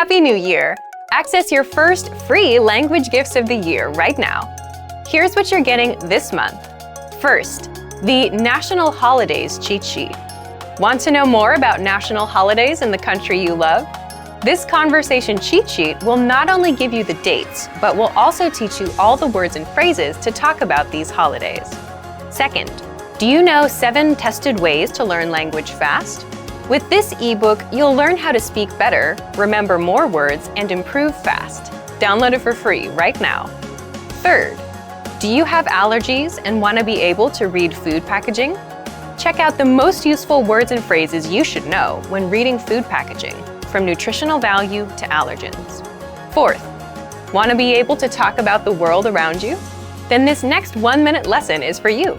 Happy New Year! Access your first free language gifts of the year right now. Here's what you're getting this month. First, the National Holidays cheat sheet. Want to know more about national holidays in the country you love? This conversation cheat sheet will not only give you the dates, but will also teach you all the words and phrases to talk about these holidays. Second, do you know 7 tested ways to learn language fast? With this ebook, you'll learn how to speak better, remember more words, and improve fast. Download it for free right now. Third, do you have allergies and want to be able to read food packaging? Check out the most useful words and phrases you should know when reading food packaging, from nutritional value to allergens. Fourth, want to be able to talk about the world around you? Then this next 1-minute lesson is for you.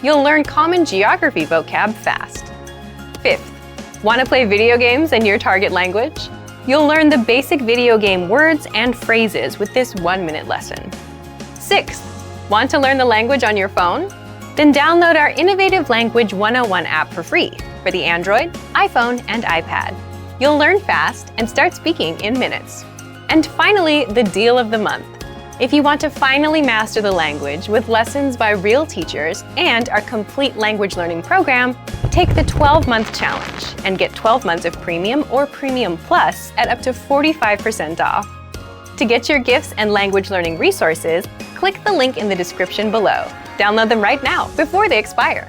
You'll learn common geography vocab fast. Fifth, want to play video games in your target language? You'll learn the basic video game words and phrases with this 1-minute lesson. Sixth, want to learn the language on your phone? Then download our innovative Language 101 app for free for the Android, iPhone, and iPad. You'll learn fast and start speaking in minutes. And finally, the deal of the month. If you want to finally master the language with lessons by real teachers and our complete language learning program, take the 12-month challenge and get 12 months of Premium or Premium Plus at up to 45% off. To get your gifts and language learning resources, click the link in the description below. Download them right now before they expire.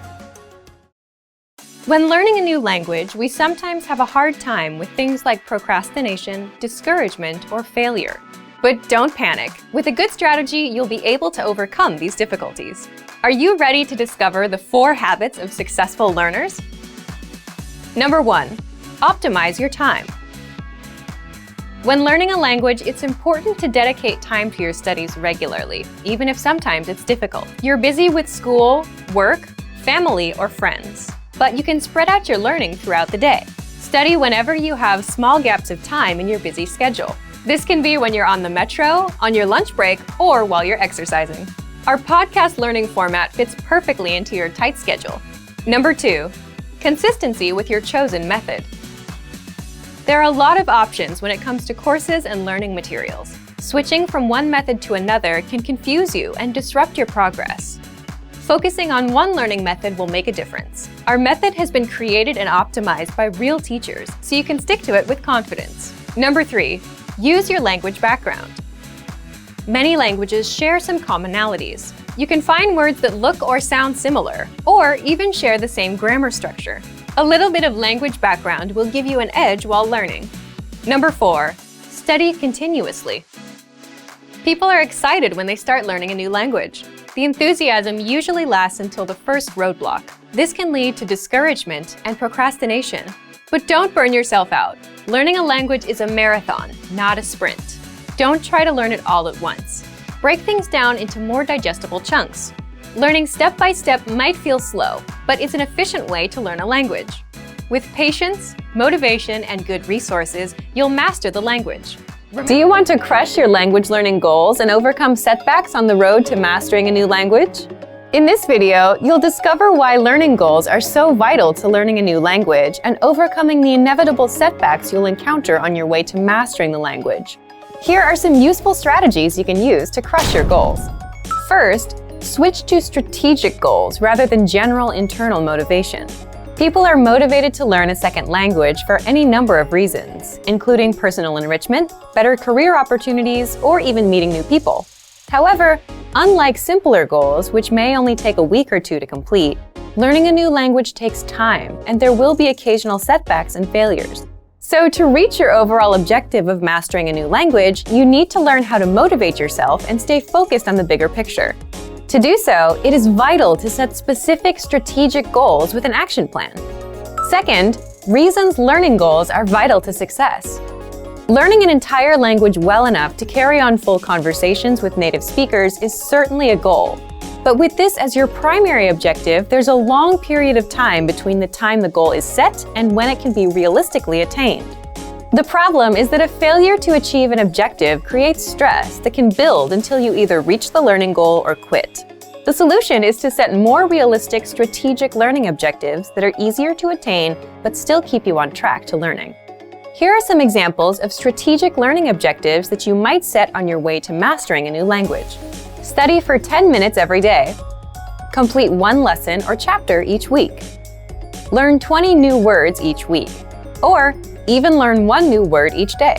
When learning a new language, we sometimes have a hard time with things like procrastination, discouragement, or failure. But don't panic. With a good strategy, you'll be able to overcome these difficulties. Are you ready to discover the 4 habits of successful learners? Number 1, optimize your time. When learning a language, it's important to dedicate time to your studies regularly, even if sometimes it's difficult. You're busy with school, work, family, or friends, but you can spread out your learning throughout the day. Study whenever you have small gaps of time in your busy schedule. This can be when you're on the metro, on your lunch break, or while you're exercising. Our podcast learning format fits perfectly into your tight schedule. Number 2, consistency with your chosen method. There are a lot of options when it comes to courses and learning materials. Switching from one method to another can confuse you and disrupt your progress. Focusing on one learning method will make a difference. Our method has been created and optimized by real teachers, so you can stick to it with confidence. Number 3, use your language background. Many languages share some commonalities. You can find words that look or sound similar, or even share the same grammar structure. A little bit of language background will give you an edge while learning. Number 4, study continuously. People are excited when they start learning a new language. The enthusiasm usually lasts until the first roadblock. This can lead to discouragement and procrastination. But don't burn yourself out. Learning a language is a marathon, not a sprint. Don't try to learn it all at once. Break things down into more digestible chunks. Learning step by step might feel slow, but it's an efficient way to learn a language. With patience, motivation, and good resources, you'll master the language. Do you want to crush your language learning goals and overcome setbacks on the road to mastering a new language? In this video, you'll discover why learning goals are so vital to learning a new language and overcoming the inevitable setbacks you'll encounter on your way to mastering the language. Here are some useful strategies you can use to crush your goals. First, switch to strategic goals rather than general internal motivation. People are motivated to learn a second language for any number of reasons, including personal enrichment, better career opportunities, or even meeting new people. However, unlike simpler goals, which may only take a week or 2 to complete, learning a new language takes time, and there will be occasional setbacks and failures. So to reach your overall objective of mastering a new language, you need to learn how to motivate yourself and stay focused on the bigger picture. To do so, it is vital to set specific strategic goals with an action plan. Second, reasons learning goals are vital to success. Learning an entire language well enough to carry on full conversations with native speakers is certainly a goal. But with this as your primary objective, there's a long period of time between the time the goal is set and when it can be realistically attained. The problem is that a failure to achieve an objective creates stress that can build until you either reach the learning goal or quit. The solution is to set more realistic strategic learning objectives that are easier to attain but still keep you on track to learning. Here are some examples of strategic learning objectives that you might set on your way to mastering a new language. Study for 10 minutes every day. Complete one lesson or chapter each week. Learn 20 new words each week. Or even learn one new word each day.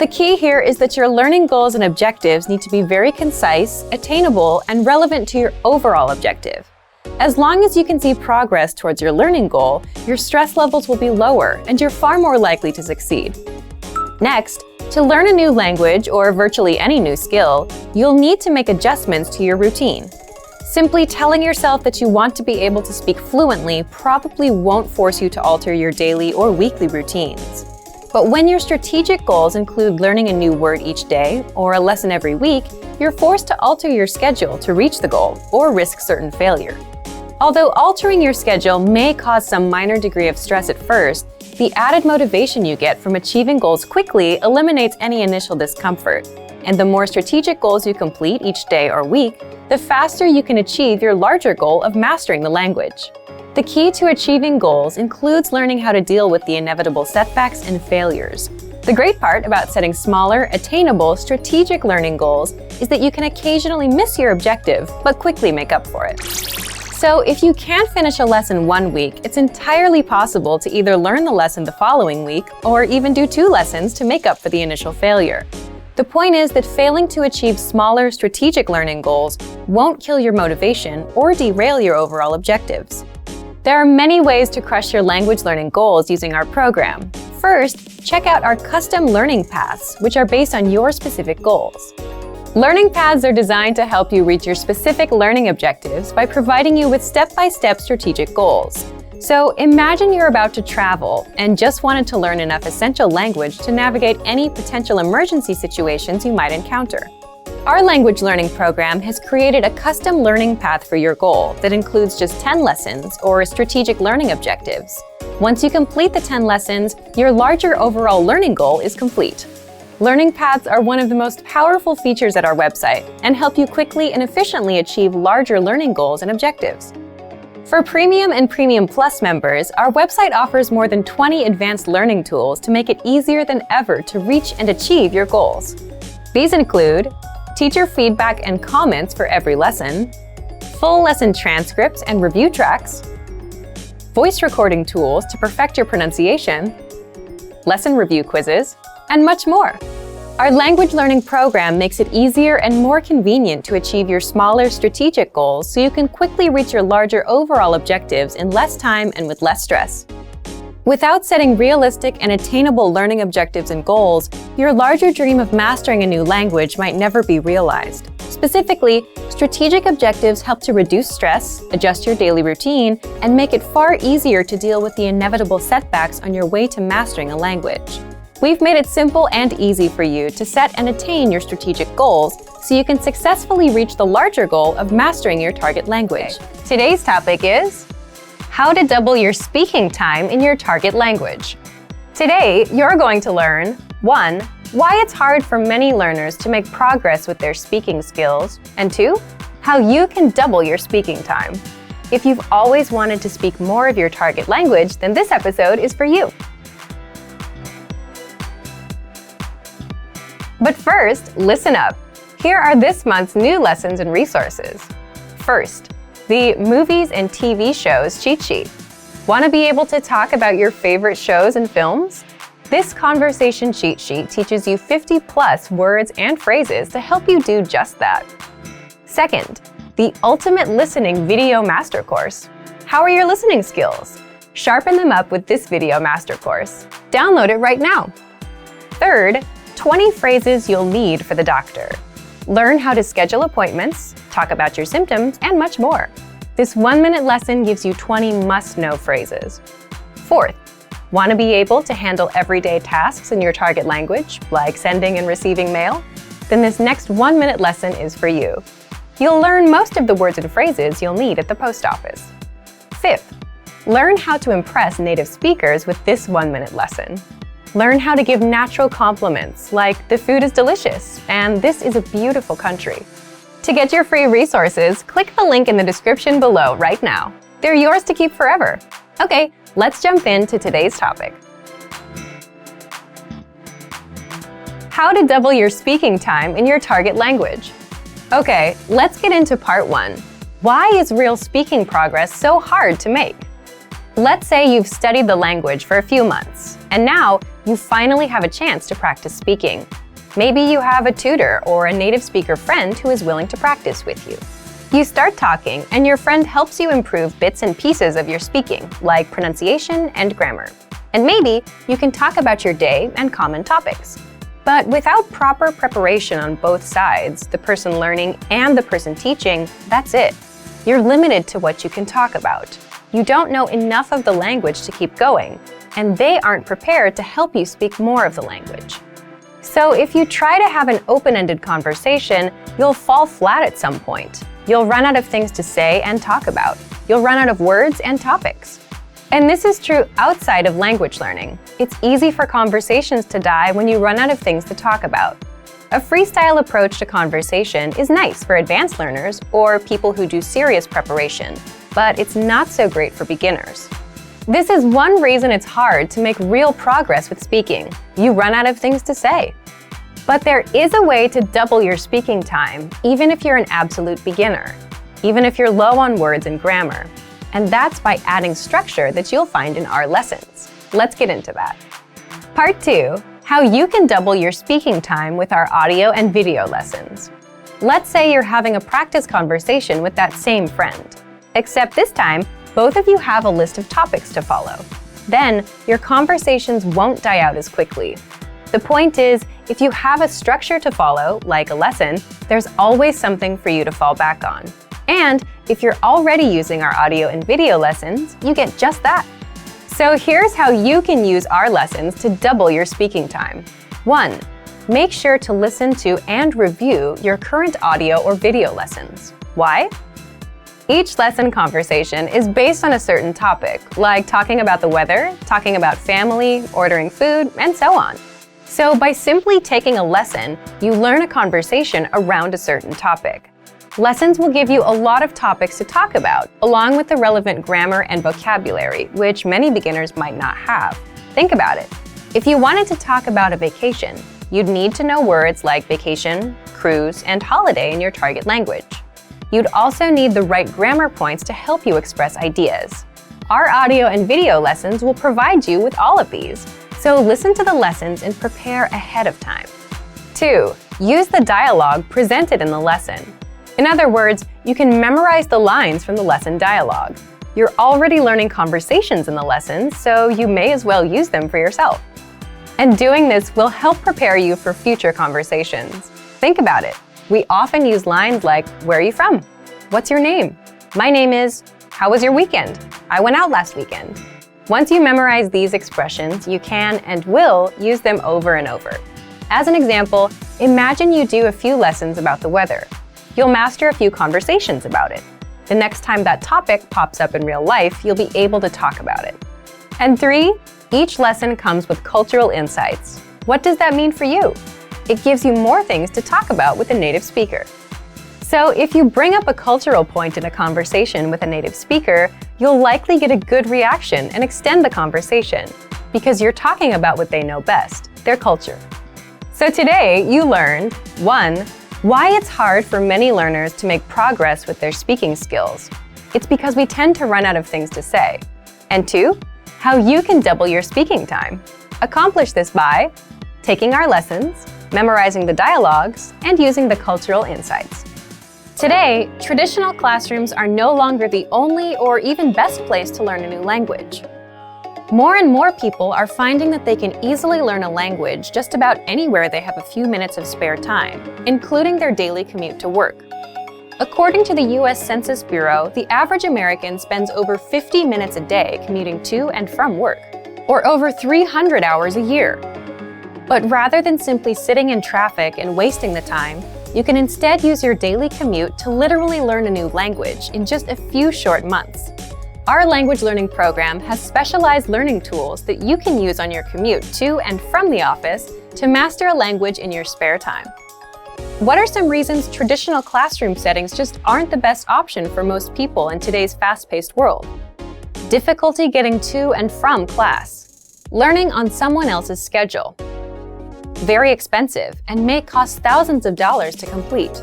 The key here is that your learning goals and objectives need to be very concise, attainable, and relevant to your overall objective. As long as you can see progress towards your learning goal, your stress levels will be lower and you're far more likely to succeed. Next, to learn a new language or virtually any new skill, you'll need to make adjustments to your routine. Simply telling yourself that you want to be able to speak fluently probably won't force you to alter your daily or weekly routines. But when your strategic goals include learning a new word each day or a lesson every week, you're forced to alter your schedule to reach the goal or risk certain failure. Although altering your schedule may cause some minor degree of stress at first, the added motivation you get from achieving goals quickly eliminates any initial discomfort. And the more strategic goals you complete each day or week, the faster you can achieve your larger goal of mastering the language. The key to achieving goals includes learning how to deal with the inevitable setbacks and failures. The great part about setting smaller, attainable, strategic learning goals is that you can occasionally miss your objective, but quickly make up for it. So if you can't finish a lesson one week, it's entirely possible to either learn the lesson the following week or even do 2 lessons to make up for the initial failure. The point is that failing to achieve smaller, strategic learning goals won't kill your motivation or derail your overall objectives. There are many ways to crush your language learning goals using our program. First, check out our custom learning paths, which are based on your specific goals. Learning paths are designed to help you reach your specific learning objectives by providing you with step-by-step strategic goals. So imagine you're about to travel and just wanted to learn enough essential language to navigate any potential emergency situations you might encounter. Our language learning program has created a custom learning path for your goal that includes just 10 lessons or strategic learning objectives. Once you complete the 10 lessons, your larger overall learning goal is complete. Learning paths are one of the most powerful features at our website and help you quickly and efficiently achieve larger learning goals and objectives. For Premium and Premium Plus members, our website offers more than 20 advanced learning tools to make it easier than ever to reach and achieve your goals. These include teacher feedback and comments for every lesson, full lesson transcripts and review tracks, voice recording tools to perfect your pronunciation, lesson review quizzes, and much more. Our language learning program makes it easier and more convenient to achieve your smaller strategic goals so you can quickly reach your larger overall objectives in less time and with less stress. Without setting realistic and attainable learning objectives and goals, your larger dream of mastering a new language might never be realized. Specifically, strategic objectives help to reduce stress, adjust your daily routine, and make it far easier to deal with the inevitable setbacks on your way to mastering a language. We've made it simple and easy for you to set and attain your strategic goals so you can successfully reach the larger goal of mastering your target language. Today's topic is how to double your speaking time in your target language. Today, you're going to learn 1. Why it's hard for many learners to make progress with their speaking skills, and 2. How you can double your speaking time. If you've always wanted to speak more of your target language, then this episode is for you. But first, listen up. Here are this month's new lessons and resources. First, the Movies and TV Shows Cheat Sheet. Want to be able to talk about your favorite shows and films? This conversation cheat sheet teaches you 50+ words and phrases to help you do just that. Second, the Ultimate Listening Video Master Course. How are your listening skills? Sharpen them up with this video master course. Download it right now. Third, 20 phrases you'll need for the doctor. Learn how to schedule appointments, talk about your symptoms, and much more. This 1-minute lesson gives you 20 must-know phrases. Fourth, want to be able to handle everyday tasks in your target language, like sending and receiving mail? Then this next 1-minute lesson is for you. You'll learn most of the words and phrases you'll need at the post office. Fifth, learn how to impress native speakers with this 1-minute lesson. Learn how to give natural compliments like, "The food is delicious," and "This is a beautiful country." To get your free resources, click the link in the description below right now. They're yours to keep forever. Okay, let's jump into today's topic. How to double your speaking time in your target language. Okay, let's get into part 1. Why is real speaking progress so hard to make? Let's say you've studied the language for a few months, and now you finally have a chance to practice speaking. Maybe you have a tutor or a native speaker friend who is willing to practice with you. You start talking, and your friend helps you improve bits and pieces of your speaking, like pronunciation and grammar. And maybe you can talk about your day and common topics. But without proper preparation on both sides, the person learning and the person teaching, that's it. You're limited to what you can talk about. You don't know enough of the language to keep going, and they aren't prepared to help you speak more of the language. So if you try to have an open-ended conversation, you'll fall flat at some point. You'll run out of things to say and talk about. You'll run out of words and topics. And this is true outside of language learning. It's easy for conversations to die when you run out of things to talk about. A freestyle approach to conversation is nice for advanced learners or people who do serious preparation, but it's not so great for beginners. This is one reason it's hard to make real progress with speaking. You run out of things to say. But there is a way to double your speaking time, even if you're an absolute beginner, even if you're low on words and grammar. And that's by adding structure that you'll find in our lessons. Let's get into that. Part 2, how you can double your speaking time with our audio and video lessons. Let's say you're having a practice conversation with that same friend. Except this time, both of you have a list of topics to follow. Then, your conversations won't die out as quickly. The point is, if you have a structure to follow, like a lesson, there's always something for you to fall back on. And if you're already using our audio and video lessons, you get just that. So here's how you can use our lessons to double your speaking time. 1. Make sure to listen to and review your current audio or video lessons. Why? Each lesson conversation is based on a certain topic, like talking about the weather, talking about family, ordering food, and so on. So by simply taking a lesson, you learn a conversation around a certain topic. Lessons will give you a lot of topics to talk about, along with the relevant grammar and vocabulary, which many beginners might not have. Think about it. If you wanted to talk about a vacation, you'd need to know words like vacation, cruise, and holiday in your target language. You'd also need the right grammar points to help you express ideas. Our audio and video lessons will provide you with all of these, so listen to the lessons and prepare ahead of time. 2. Use the dialogue presented in the lesson. In other words, you can memorize the lines from the lesson dialogue. You're already learning conversations in the lessons, so you may as well use them for yourself. And doing this will help prepare you for future conversations. Think about it. We often use lines like, "Where are you from? What's your name? My name is, how was your weekend? I went out last weekend." Once you memorize these expressions, you can and will use them over and over. As an example, imagine you do a few lessons about the weather. You'll master a few conversations about it. The next time that topic pops up in real life, you'll be able to talk about it. And 3, each lesson comes with cultural insights. What does that mean for you? It gives you more things to talk about with a native speaker. So if you bring up a cultural point in a conversation with a native speaker, you'll likely get a good reaction and extend the conversation, because you're talking about what they know best, their culture. So today you learned 1. Why it's hard for many learners to make progress with their speaking skills. It's because we tend to run out of things to say. And 2, how you can double your speaking time. Accomplish this by taking our lessons, memorizing the dialogues, and using the cultural insights. Today, traditional classrooms are no longer the only or even best place to learn a new language. More and more people are finding that they can easily learn a language just about anywhere they have a few minutes of spare time, including their daily commute to work. According to the US Census Bureau, the average American spends over 50 minutes a day commuting to and from work, or over 300 hours a year. But rather than simply sitting in traffic and wasting the time, you can instead use your daily commute to literally learn a new language in just a few short months. Our language learning program has specialized learning tools that you can use on your commute to and from the office to master a language in your spare time. What are some reasons traditional classroom settings just aren't the best option for most people in today's fast-paced world? Difficulty getting to and from class. Learning on someone else's schedule. very expensive, and may cost thousands of dollars to complete.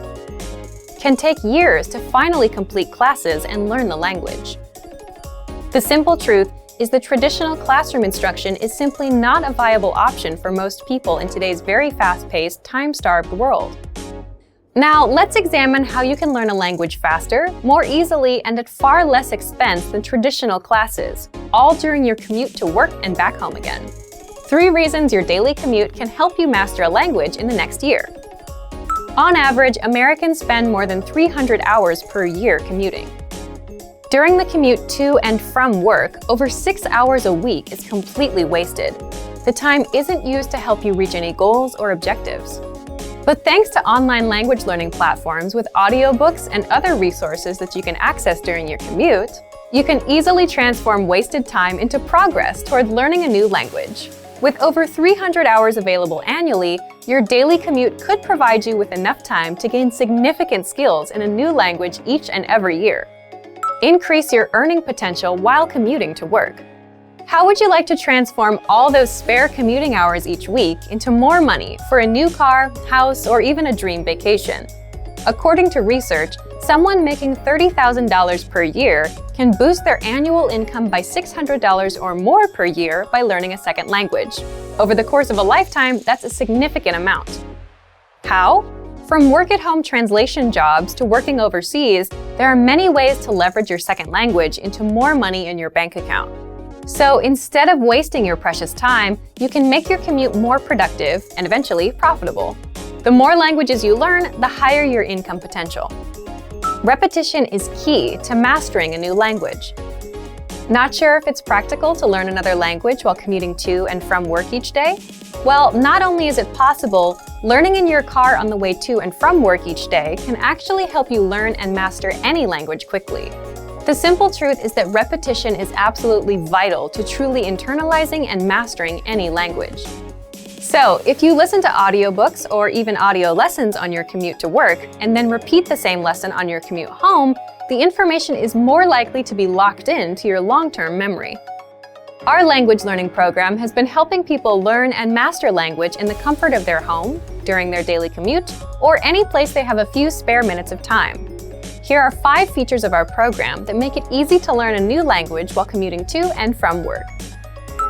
Can take years to finally complete classes and learn the language. The simple truth is the traditional classroom instruction is simply not a viable option for most people in today's very fast-paced, time-starved world. Now, let's examine how you can learn a language faster, more easily, and at far less expense than traditional classes, all during your commute to work and back home again. 3 reasons your daily commute can help you master a language in the next year. On average, Americans spend more than 300 hours per year commuting. During the commute to and from work, over 6 hours a week is completely wasted. The time isn't used to help you reach any goals or objectives. But thanks to online language learning platforms with audiobooks and other resources that you can access during your commute, you can easily transform wasted time into progress toward learning a new language. With over 300 hours available annually, your daily commute could provide you with enough time to gain significant skills in a new language each and every year. Increase your earning potential while commuting to work. How would you like to transform all those spare commuting hours each week into more money for a new car, house, or even a dream vacation? According to research, someone making $30,000 per year can boost their annual income by $600 or more per year by learning a second language. Over the course of a lifetime, that's a significant amount. How? From work-at-home translation jobs to working overseas, there are many ways to leverage your second language into more money in your bank account. So instead of wasting your precious time, you can make your commute more productive and eventually profitable. The more languages you learn, the higher your income potential. Repetition is key to mastering a new language. Not sure if it's practical to learn another language while commuting to and from work each day? Well, not only is it possible, learning in your car on the way to and from work each day can actually help you learn and master any language quickly. The simple truth is that repetition is absolutely vital to truly internalizing and mastering any language. So, if you listen to audiobooks or even audio lessons on your commute to work, and then repeat the same lesson on your commute home, the information is more likely to be locked into your long-term memory. Our language learning program has been helping people learn and master language in the comfort of their home, during their daily commute, or any place they have a few spare minutes of time. Here are 5 features of our program that make it easy to learn a new language while commuting to and from work.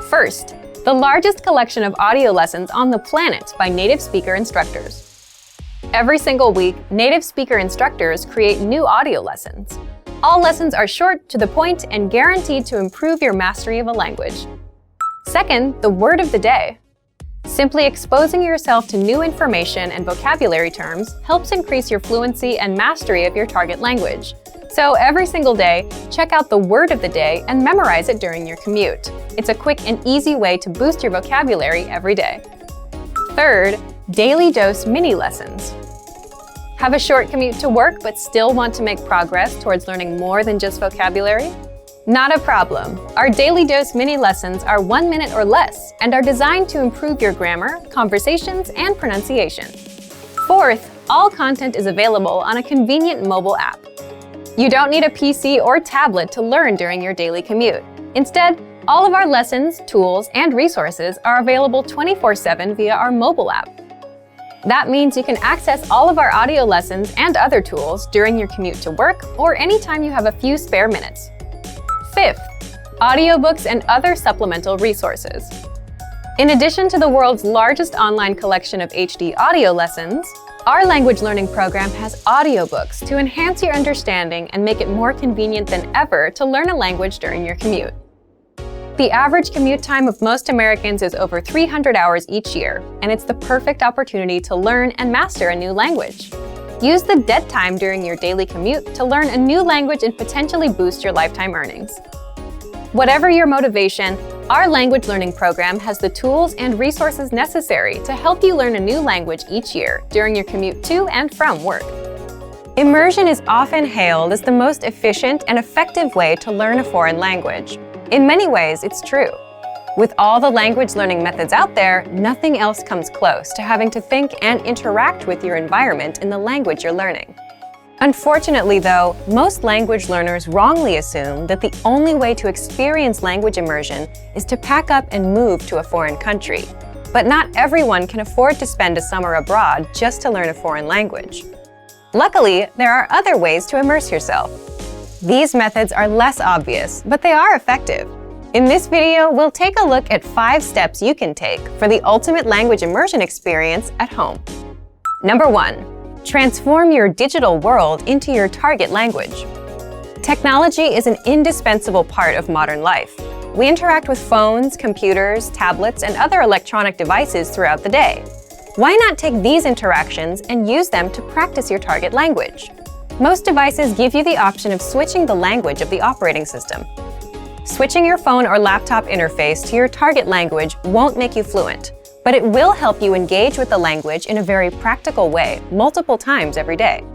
First, the largest collection of audio lessons on the planet by native speaker instructors. Every single week, native speaker instructors create new audio lessons. All lessons are short, to the point, and guaranteed to improve your mastery of a language. Second, the word of the day. Simply exposing yourself to new information and vocabulary terms helps increase your fluency and mastery of your target language. So every single day, check out the word of the day and memorize it during your commute. It's a quick and easy way to boost your vocabulary every day. Third, daily dose mini lessons. Have a short commute to work but still want to make progress towards learning more than just vocabulary? Not a problem. Our daily dose mini lessons are 1 minute or less and are designed to improve your grammar, conversations, and pronunciation. Fourth, all content is available on a convenient mobile app. You don't need a PC or tablet to learn during your daily commute. Instead, all of our lessons, tools, and resources are available 24/7 via our mobile app. That means you can access all of our audio lessons and other tools during your commute to work or anytime you have a few spare minutes. Fifth, audiobooks and other supplemental resources. In addition to the world's largest online collection of HD audio lessons, our language learning program has audiobooks to enhance your understanding and make it more convenient than ever to learn a language during your commute. The average commute time of most Americans is over 300 hours each year, and it's the perfect opportunity to learn and master a new language. Use the dead time during your daily commute to learn a new language and potentially boost your lifetime earnings. Whatever your motivation, our language learning program has the tools and resources necessary to help you learn a new language each year during your commute to and from work. Immersion is often hailed as the most efficient and effective way to learn a foreign language. In many ways, it's true. With all the language learning methods out there, nothing else comes close to having to think and interact with your environment in the language you're learning. Unfortunately, though, most language learners wrongly assume that the only way to experience language immersion is to pack up and move to a foreign country. but not everyone can afford to spend a summer abroad just to learn a foreign language. Luckily, there are other ways to immerse yourself. These methods are less obvious, but they are effective. In this video, we'll take a look at 5 steps you can take for the ultimate language immersion experience at home. Number 1. Transform your digital world into your target language. Technology is an indispensable part of modern life. We interact with phones, computers, tablets, and other electronic devices throughout the day. Why not take these interactions and use them to practice your target language? Most devices give you the option of switching the language of the operating system. Switching your phone or laptop interface to your target language won't make you fluent, but it will help you engage with the language in a very practical way multiple times every day.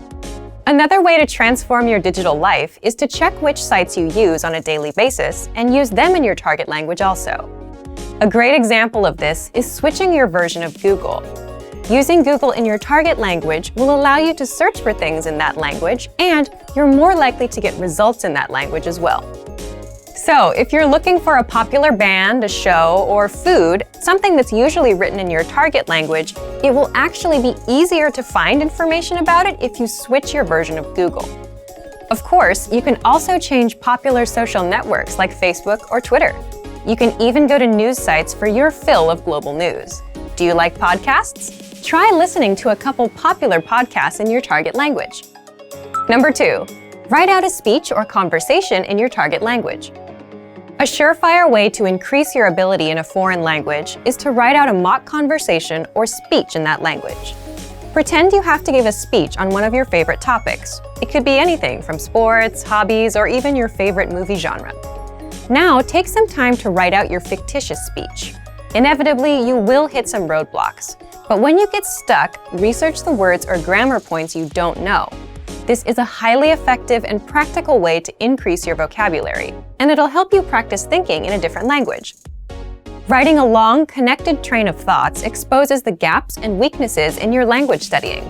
Another way to transform your digital life is to check which sites you use on a daily basis and use them in your target language also. A great example of this is switching your version of Google. Using Google in your target language will allow you to search for things in that language, and you're more likely to get results in that language as well. So, if you're looking for a popular band, a show, or food, something that's usually written in your target language, it will actually be easier to find information about it if you switch your version of Google. Of course, you can also change popular social networks like Facebook or Twitter. You can even go to news sites for your fill of global news. Do you like podcasts? Try listening to a couple popular podcasts in your target language. Number 2. Write out a speech or conversation in your target language. A surefire way to increase your ability in a foreign language is to write out a mock conversation or speech in that language. Pretend you have to give a speech on one of your favorite topics. It could be anything from sports, hobbies, or even your favorite movie genre. Now, take some time to write out your fictitious speech. Inevitably, you will hit some roadblocks. But when you get stuck, research the words or grammar points you don't know. This is a highly effective and practical way to increase your vocabulary, and it'll help you practice thinking in a different language. Writing a long, connected train of thoughts exposes the gaps and weaknesses in your language studying.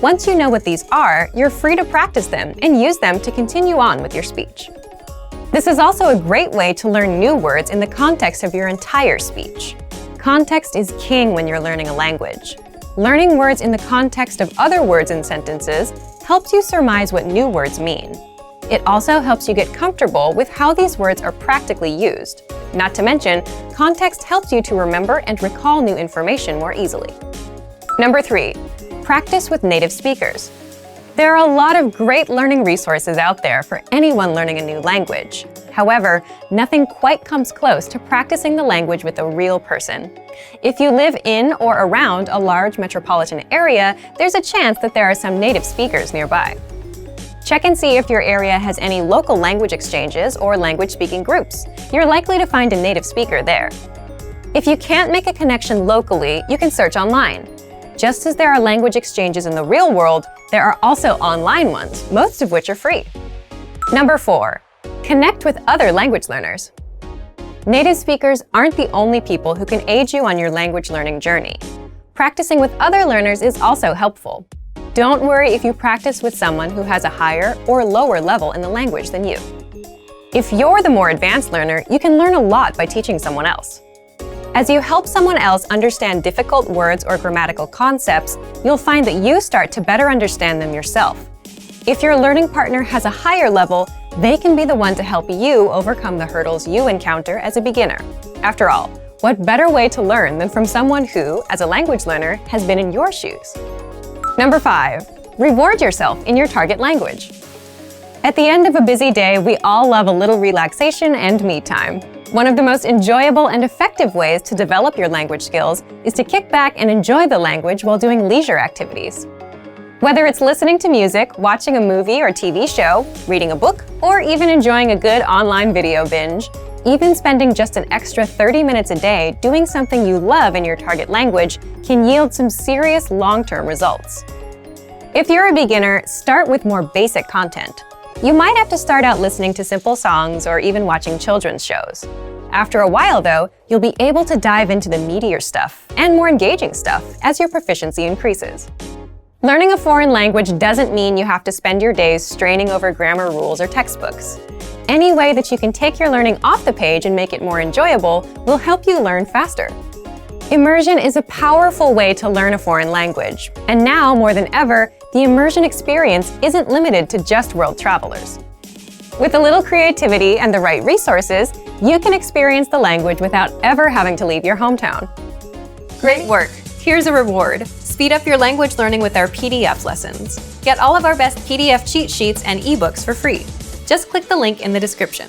Once you know what these are, you're free to practice them and use them to continue on with your speech. This is also a great way to learn new words in the context of your entire speech. Context is king when you're learning a language. Learning words in the context of other words and sentences helps you surmise what new words mean. It also helps you get comfortable with how these words are practically used. Not to mention, context helps you to remember and recall new information more easily. Number 3. Practice with native speakers. There are a lot of great learning resources out there for anyone learning a new language. However, nothing quite comes close to practicing the language with a real person. If you live in or around a large metropolitan area, there's a chance that there are some native speakers nearby. Check and see if your area has any local language exchanges or language-speaking groups. You're likely to find a native speaker there. If you can't make a connection locally, you can search online. Just as there are language exchanges in the real world, there are also online ones, most of which are free. Number 4. Connect with other language learners. Native speakers aren't the only people who can aid you on your language learning journey. Practicing with other learners is also helpful. Don't worry if you practice with someone who has a higher or lower level in the language than you. If you're the more advanced learner, you can learn a lot by teaching someone else. As you help someone else understand difficult words or grammatical concepts, you'll find that you start to better understand them yourself. If your learning partner has a higher level, they can be the one to help you overcome the hurdles you encounter as a beginner. After all, what better way to learn than from someone who, as a language learner, has been in your shoes? Number 5. Reward yourself in your target language. At the end of a busy day, we all love a little relaxation and me time. One of the most enjoyable and effective ways to develop your language skills is to kick back and enjoy the language while doing leisure activities. Whether it's listening to music, watching a movie or TV show, reading a book, or even enjoying a good online video binge, even spending just an extra 30 minutes a day doing something you love in your target language can yield some serious long-term results. If you're a beginner, start with more basic content. You might have to start out listening to simple songs or even watching children's shows. After a while, though, you'll be able to dive into the meatier stuff and more engaging stuff as your proficiency increases. Learning a foreign language doesn't mean you have to spend your days straining over grammar rules or textbooks. Any way that you can take your learning off the page and make it more enjoyable will help you learn faster. Immersion is a powerful way to learn a foreign language, and now more than ever, the immersion experience isn't limited to just world travelers. With a little creativity and the right resources, you can experience the language without ever having to leave your hometown. Great work! Here's a reward. Speed up your language learning with our PDF lessons. Get all of our best PDF cheat sheets and ebooks for free. Just click the link in the description.